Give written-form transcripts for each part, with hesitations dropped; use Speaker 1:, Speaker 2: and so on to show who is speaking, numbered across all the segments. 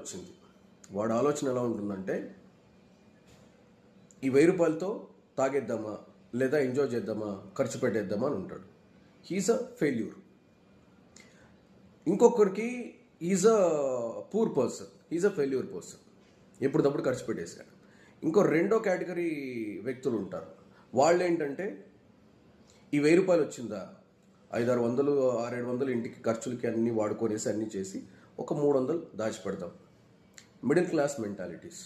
Speaker 1: వచ్చింది. వాడి ఆలోచన ఎలా ఉంటుందంటే, ఈ 1000 రూపాయలతో తాగేద్దామా, లేదా ఎంజాయ్ చేద్దామా, ఖర్చు పెట్టేద్దామా అని ఉంటాడు. He's a failure. ఇంకొకరికి is a poor person, is a failure person, ఎప్పుడప్పుడు ఖర్చు పెట్టేశాడు. ఇంకో రెండో కేటగిరీ వ్యక్తులు ఉంటారు. వాళ్ళు ఏంటంటే, ఈ 1000 రూపాయలు వచ్చిందా, 500-600 600-700 ఇంటికి ఖర్చులకి అన్నీ వాడుకొనేసి అన్నీ చేసి ఒక 300 దాచిపెడదాం. Middle class mentalities.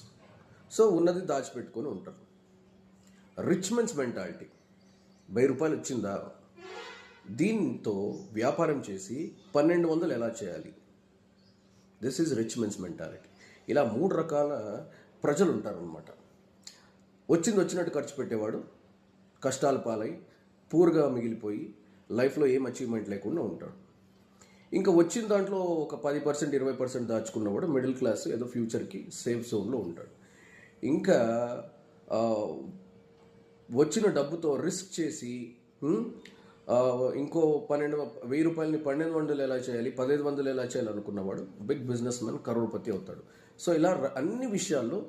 Speaker 1: సో ఉన్నది దాచిపెట్టుకొని ఉంటారు. రిచ్ మెన్స్ మెంటాలిటీ, 1000 రూపాయలు వచ్చిందా, దీంతో వ్యాపారం చేసి 1200 ఎలా చేయాలి. This is rich men's mentality. ఇలా 3 రకాల ప్రజలు ఉంటారనమాట. వచ్చినట్టు ఖర్చు పెట్టేవాడు కష్టాల పాలై పూర్గా మిగిలిపోయి లైఫ్లో ఏం అచీవ్మెంట్ లేకుండా ఉంటాడు. ఇంకా వచ్చిన దాంట్లో ఒక 10% 20% దాచుకున్నవాడు మిడిల్ క్లాస్, ఏదో ఫ్యూచర్కి సేఫ్ జోన్లో ఉంటాడు. ఇంకా వచ్చిన డబ్బుతో రిస్క్ చేసి ఇంకో 1000 రూపాయలని 1200 ఎలా చేయాలి, 1500 ఎలా చేయాలి అనుకున్నవాడు బిగ్ బిజినెస్ మ్యాన్, కరోడ్పతి అవుతాడు. సో ఇలా అన్ని విషయాల్లో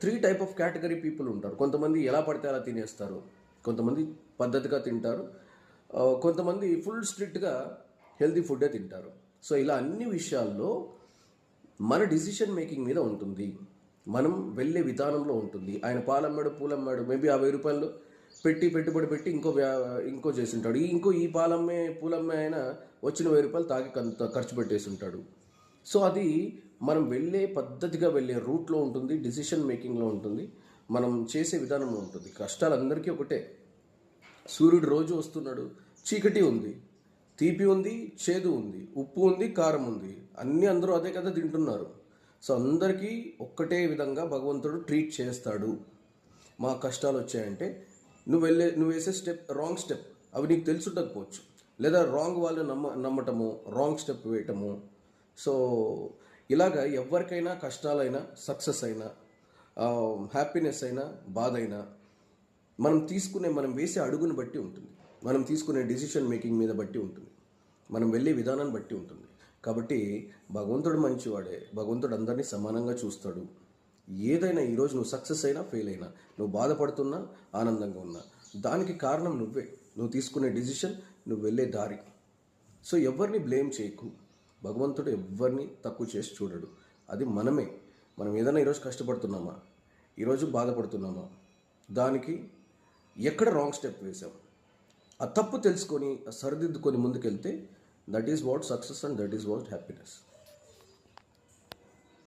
Speaker 1: 3 టైప్ ఆఫ్ కేటగిరీ పీపుల్ ఉంటారు. కొంతమంది ఎలా పడితే అలా తినేస్తారు, కొంతమంది పద్ధతిగా తింటారు, కొంతమంది ఫుల్ స్ట్రిక్ట్గా హెల్తీ ఫుడ్డే తింటారు. సో ఇలా అన్ని విషయాల్లో మన డిసిషన్ మేకింగ్ మీద ఉంటుంది, మనం వెళ్ళే విధానంలో ఉంటుంది. ఆయన పాలమ్మాడు, పూలమ్మాడు, మేబీ ఆ 1000 రూపాయలు పెట్టుబడి పెట్టి ఇంకో చేసి ఉంటాడు. ఈ పాలమ్మే పూలమ్మే ఆయన వచ్చిన 1000 రూపాయలు తాగి ఖర్చు పెట్టేసి ఉంటాడు. సో అది మనం వెళ్ళే పద్ధతిగా వెళ్ళే రూట్లో ఉంటుంది, డిసిషన్ మేకింగ్లో ఉంటుంది, మనం చేసే విధానంలో ఉంటుంది. కష్టాలు అందరికీ ఒకటే. సూర్యుడు రోజు వస్తున్నాడు, చీకటి ఉంది, తీపి ఉంది, చేదు ఉంది, ఉప్పు ఉంది, కారం ఉంది, అన్నీ అందరూ అదే కదా తింటున్నారు. సో అందరికీ ఒక్కటే విధంగా భగవంతుడు ట్రీట్ చేస్తాడు. మా కష్టాలు వచ్చాయంటే నువ్వు వేసే స్టెప్ రాంగ్ స్టెప్, అవి నీకు తెలుసుండకపోవచ్చు, లేదా రాంగ్ వాళ్ళు నమ్మటము, రాంగ్ స్టెప్ వేయటము. సో ఇలాగా ఎవరికైనా కష్టాలైనా, సక్సెస్ అయినా, హ్యాపీనెస్ అయినా, బాధ అయినా మనం వేసే అడుగుని బట్టి ఉంటుంది, మనం తీసుకునే డిసిషన్ మేకింగ్ మీద బట్టి ఉంటుంది, మనం వెళ్ళే విధానాన్ని బట్టి ఉంటుంది. కాబట్టి భగవంతుడు మంచివాడే, భగవంతుడు అందరినీ సమానంగా చూస్తాడు. ఏదైనా ఈరోజు నువ్వు సక్సెస్ అయినా ఫెయిల్ అయినా, నువ్వు బాధపడుతున్నా ఆనందంగా ఉన్నా, దానికి కారణం నువ్వే, నువ్వు తీసుకునే డిసిషన్, నువ్వు వెళ్ళే దారి. సో ఎవరిని బ్లేమ్ చేయకు. భగవంతుడు ఎవరిని తక్కువ చేసి చూడడు. అది మనమే. మనం ఏదైనా ఈరోజు కష్టపడుతున్నామా, ఈరోజు బాధపడుతున్నామా, దానికి ఎక్కడ రాంగ్ స్టెప్ వేసాం, ఆ తప్పు తెలుసుకొని సరిదిద్దుకొని ముందుకెళ్తే that is what success and that is what happiness.